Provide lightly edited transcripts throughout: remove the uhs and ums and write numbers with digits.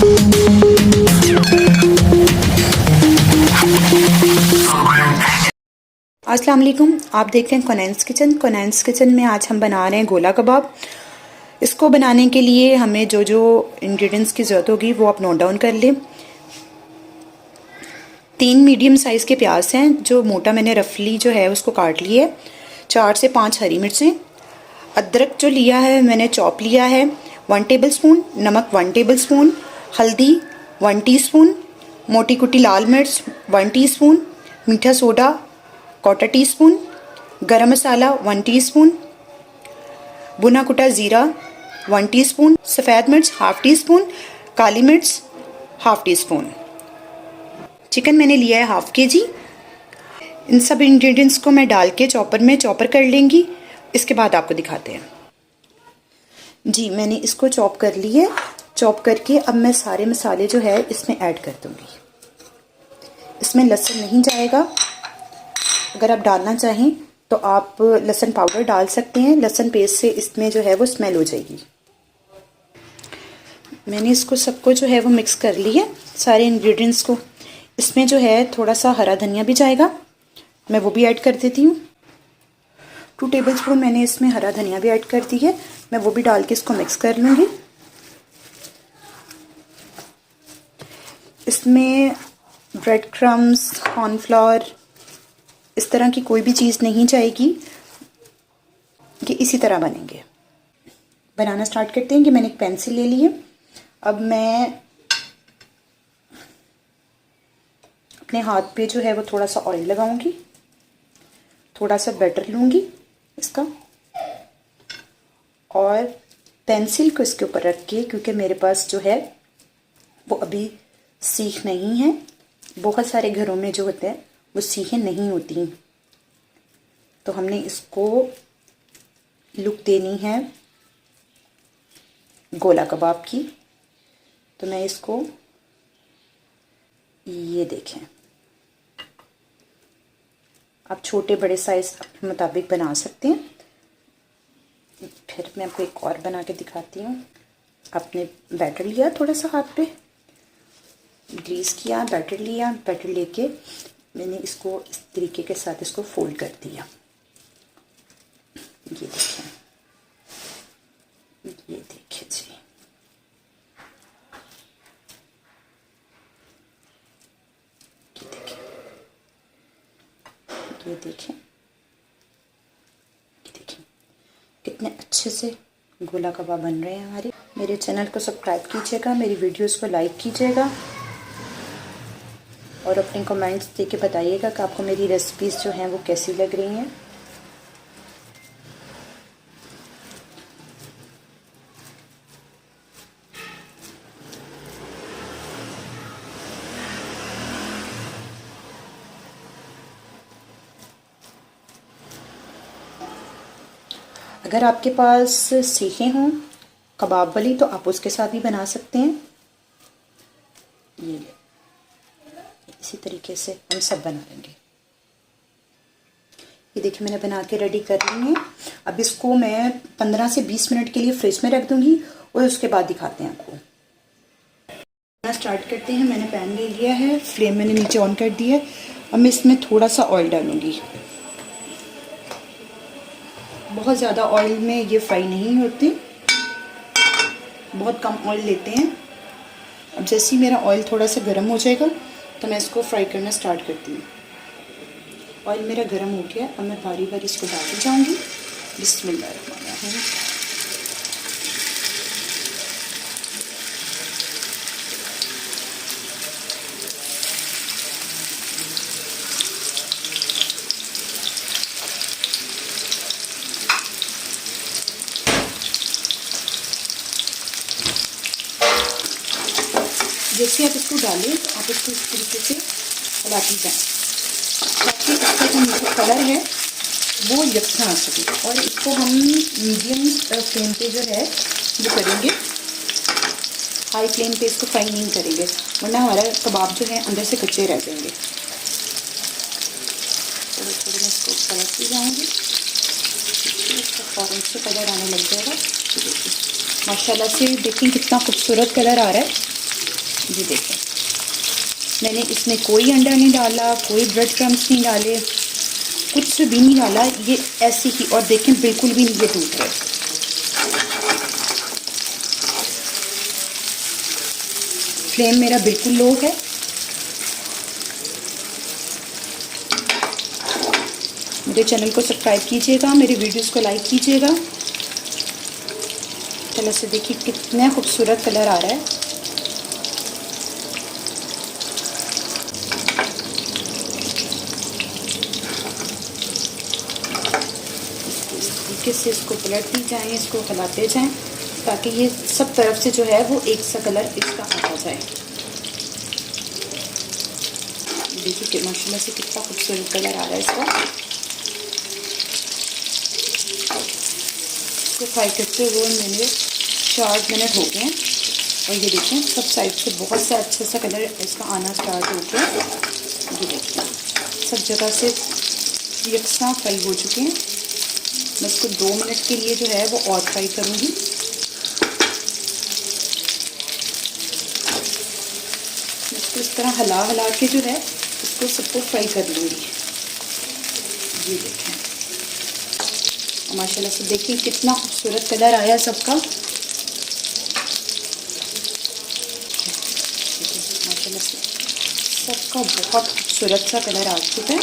अस्सलाम वालेकुम, आप देख रहे हैं कोनैंस किचन। कोनैंस किचन में आज हम बना रहे हैं गोला कबाब। इसको बनाने के लिए हमें जो जो इंग्रेडिएंट्स की ज़रूरत होगी वो आप नोट डाउन कर लें। 3 मीडियम साइज़ के प्याज हैं जो मोटा मैंने रफली जो है उसको काट लिया है। 4 से 5 हरी मिर्चें। अदरक जो लिया है मैंने चॉप लिया है। 1 टेबलस्पून नमक, 1 टेबलस्पून हल्दी, 1 टीस्पून मोटी कुटी लाल मिर्च, 1 टीस्पून मीठा सोडा, 1/4 टीस्पून गरम मसाला, 1 टीस्पून भुना कुटा ज़ीरा, 1 टीस्पून सफ़ेद मिर्च, हाफ़ टीस्पून काली मिर्च, हाफ़ टीस्पून। चिकन मैंने लिया है हाफ़ के जी। इन सब इंग्रेडिएंट्स को मैं डाल के चॉपर कर लेंगी। इसके बाद आपको दिखाते हैं। जी, मैंने इसको चॉप कर लिया है। चॉप करके अब मैं सारे मसाले जो है इसमें ऐड कर दूँगी। इसमें लहसुन नहीं जाएगा। अगर आप डालना चाहें तो आप लहसुन पाउडर डाल सकते हैं। लहसुन पेस्ट से इसमें जो है वो स्मेल हो जाएगी। मैंने इसको सबको जो है वो मिक्स कर लिया सारे इंग्रेडिएंट्स को। इसमें जो है थोड़ा सा हरा धनिया भी जाएगा, मैं वो भी ऐड कर देती हूँ। 2 टेबलस्पून मैंने इसमें हरा धनिया भी ऐड कर दी है। मैं वो भी डाल के इसको मिक्स कर लूँगी। इसमें ब्रेड क्रम्स, कॉर्नफ्लावर, इस तरह की कोई भी चीज़ नहीं जाएगी। ये इसी तरह बनेंगे। बनाना स्टार्ट करते हैं कि मैंने एक पेंसिल ले ली है। अब मैं अपने हाथ पे जो है वो थोड़ा सा ऑयल लगाऊंगी, थोड़ा सा बैटर लूँगी इसका और पेंसिल को इसके ऊपर रख के, क्योंकि मेरे पास जो है वो अभी सीख नहीं है। बहुत सारे घरों में जो होते हैं वो सीखें नहीं होती, तो हमने इसको लुक देनी है गोला कबाब की। तो मैं इसको, ये देखें, आप छोटे बड़े साइज अपने मुताबिक बना सकते हैं। फिर मैं आपको एक और बना के दिखाती हूँ। आपने बैटर लिया थोड़ा सा, हाथ पे ग्रीस किया, बैटर लिया, बैटर लेके मैंने इसको इस तरीके के साथ इसको फोल्ड कर दिया। ये देखें, ये देखिए जी, ये देखें, ये देखें, ये देखें कितने अच्छे से गोला कबाब बन रहे हैं हमारे। मेरे चैनल को सब्सक्राइब कीजिएगा, मेरी वीडियोस को लाइक कीजिएगा और अपने कमेंट्स दे के बताइएगा कि आपको मेरी रेसिपीज़ जो हैं वो कैसी लग रही हैं। अगर आपके पास सीखें हों कबाब वाली तो आप उसके साथ भी बना सकते हैं। ये इसी तरीके से हम सब बना लेंगे। ये देखिए मैंने बना के रेडी कर ली है। अब इसको मैं 15 से 20 मिनट के लिए फ्रिज में रख दूंगी और उसके बाद दिखाते हैं आपको। बनाना स्टार्ट करते हैं। मैंने पैन ले लिया है, फ्लेम मैंने नीचे ऑन कर दिया है। अब मैं इसमें थोड़ा सा ऑयल डालूंगी। बहुत ज़्यादा ऑयल में ये फ्राई नहीं होती, बहुत कम ऑयल लेते हैं। अब जैसे ही मेरा ऑयल थोड़ा सा गर्म हो जाएगा तो मैं इसको फ्राई करना स्टार्ट करती हूँ। ऑयल मेरा गर्म हो गया। अब मैं बारी बारी इसको डालती जाऊँगी। बिस्मिल्लाहिर्रहमानिर्रहीम। जैसे आप इसको डालें तो आप इसको इस तरीके से हिलाती जाएं ताकि इसका जो नीचे कलर है वो यकसा आ सके। और इसको हम मीडियम फ्लेम पे जो है वो करेंगे, हाई फ्लेम पे इसको फ्राई नहीं करेंगे वरना हमारा कबाब जो है अंदर से कच्चे रह जाएंगे। थोड़ा थोड़ा मैं इसको पलटती जाऊँगी, इसका फ़ौरन से कलर आने लग जाएगा। माशाल्लाह से देखें कितना खूबसूरत कलर आ रहा है। ये देखें, मैंने इसमें कोई अंडा नहीं डाला, कोई ब्रेड क्रम्स नहीं डाले, कुछ भी नहीं डाला, ये ऐसे ही। और देखें बिल्कुल भी नहीं ये टूट रहे। फ्लेम मेरा बिल्कुल लो है। मेरे चैनल को सब्सक्राइब कीजिएगा, मेरी वीडियोस को लाइक कीजिएगा। कलर से देखिए कितना खूबसूरत कलर आ रहा है। इस तरीके से इसको पलटती जाएं, इसको हिलाते जाएं, ताकि ये सब तरफ से जो है वो एक सा कलर इसका आ जाए। देखिए कि माशाल्लाह से कितना खूबसूरत कलर आ रहा है इसका। इसको फ्राई करते हुए मैंने 4 मिनट हो गए हैं और ये देखें सब साइड से बहुत सा अच्छा सा कलर इसका आना स्टार्ट हो गया। ये देखिए सब जगह से यकसा फ्राई हो चुके हैं। मैं इसको 2 मिनट के लिए जो है वो और फ्राई करूँगी। इसको इस तरह हिला के जो है इसको सबको फ्राई कर लूँगी। ये देखें माशाल्लाह से देखिए कितना खूबसूरत कलर आया सबका। माशाल्लाह से सबका बहुत खूबसूरत सा कलर आ चुका है।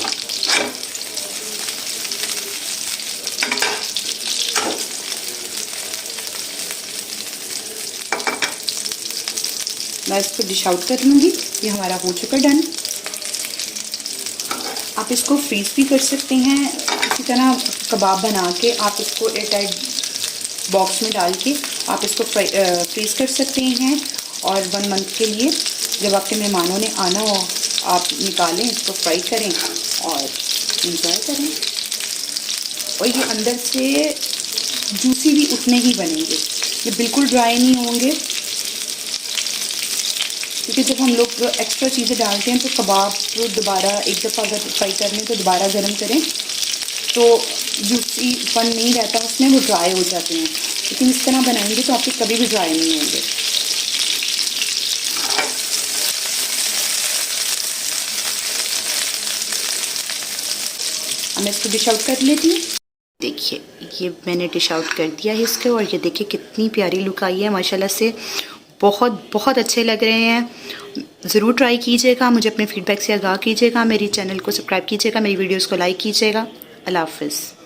मैं इसको डिश आउट कर लूँगी। ये हमारा हो चुका डन। आप इसको फ्रीज़ भी कर सकते हैं, इसी तरह कबाब बना के आप इसको एयरटाइट बॉक्स में डाल के आप इसको फ्रीज़ कर सकते हैं। और 1 मंथ के लिए जब आपके मेहमानों ने आना हो आप निकालें, इसको फ्राई करें और इंजॉय करें। और ये अंदर से जूसी भी उतने ही बनेंगे, ये बिल्कुल ड्राई नहीं होंगे, क्योंकि जब हम लोग एक्स्ट्रा चीज़ें डालते हैं तो कबाब को दोबारा एक दफ़ा अगर फ्राई करने तो दोबारा गर्म करें तो जूसी पन नहीं रहता उसमें, वो ड्राई हो जाते हैं। लेकिन इस तरह बनाएंगे तो आपके कभी भी ड्राई नहीं होंगे। अब मैं इसको डिश आउट कर लेती हूँ। देखिए ये मैंने डिश आउट कर दिया है इसको, और ये देखिए कितनी प्यारी लुक आई है माशाल्लाह से। बहुत बहुत अच्छे लग रहे हैं। ज़रूर ट्राई कीजिएगा, मुझे अपने फीडबैक से आगाह कीजिएगा, मेरी चैनल को सब्सक्राइब कीजिएगा, मेरी वीडियोस को लाइक कीजिएगा। अल्लाह हाफ़िज़।